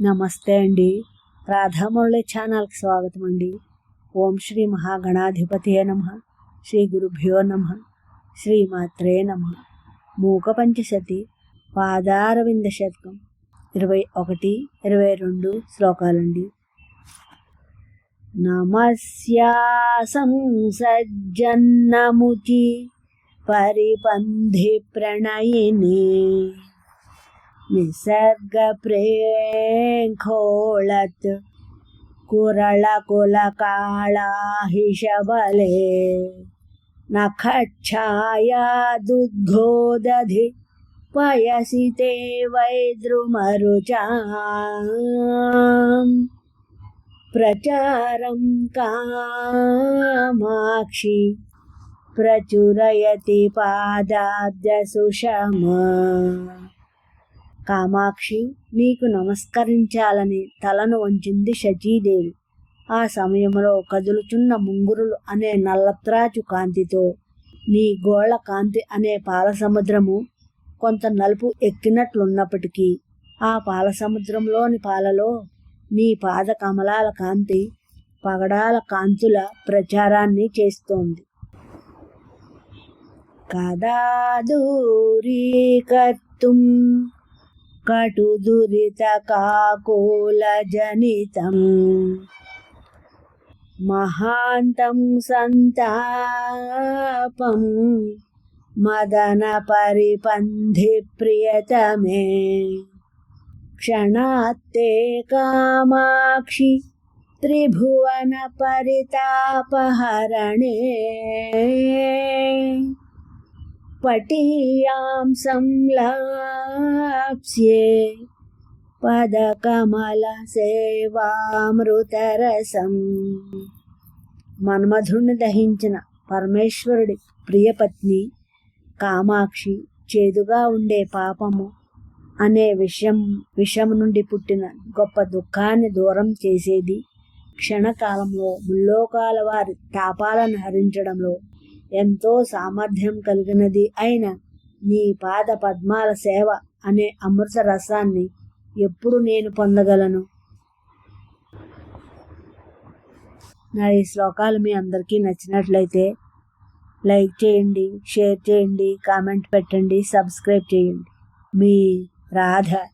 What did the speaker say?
నమస్తే అండి. రాధామురళి ఛానల్కి స్వాగతం అండి. ఓం శ్రీ మహాగణాధిపతియే నమః. శ్రీ గురుభ్యో నమః. శ్రీమాత్రే నమః. మూక పంచశతి పాదారవింద శతకం 21, 22 శ్లోకాలండి. నమస్యాసం సజ్జన్నముచి పరిపంధి ప్రణయిని నిసర్గ ప్రేంఖోళత్ కురళ కుల కాళాహిషబలే నఖఛాయా దుద్ఘోదధి పయసి తే వైద్రుమరుచాం ప్రచారం కామాక్షి ప్రచురయతి పాదాబ్జ సుషమా. కామాక్షి, నీకు నమస్కరించాలని తలను వంచింది శచీదేవి. ఆ సమయంలో కదులుచున్న ముంగురులు అనే నల్లత్రాచు కాంతితో నీ గోళ కాంతి అనే పాలసముద్రము కొంత నలుపు ఎక్కినట్లున్నప్పటికీ ఆ పాలసముద్రంలోని పాలలో నీ పాద కమలాల కాంతి పగడాల కాంతుల ప్రచారాన్ని చేస్తోంది. కదా దూరీకర్తుం కటు దురిత కాకోల జనితం మహాంతం సంతాపం మదన పరిపంధి ప్రియతమే క్షణాత్తే కామాక్షి త్రిభువన పరితాపహరణే పటీయాం సంలాప్స్యే పదకమల సేవామృతరసం. మన్మధుణ్ణి దహించిన పరమేశ్వరుడి ప్రియపత్ని కామాక్షి చేదుగా ఉండే పాపము అనే విషము నుండి పుట్టిన గొప్ప దుఃఖాన్ని దూరం చేసేది, క్షణకాలంలో ముల్లోకాల వారి తాపాలను హరించడంలో ఎంతో సామర్థ్యం కలిగినది అయిన నీ పాద పద్మాల సేవ అనే అమృత రసాన్ని ఎప్పుడు నేను పొందగలను? నా ఈ శ్లోకాలు మీ అందరికీ నచ్చినట్లయితే లైక్ చేయండి, షేర్ చేయండి, కామెంట్ పెట్టండి, సబ్స్క్రైబ్ చేయండి. మీ రాధ.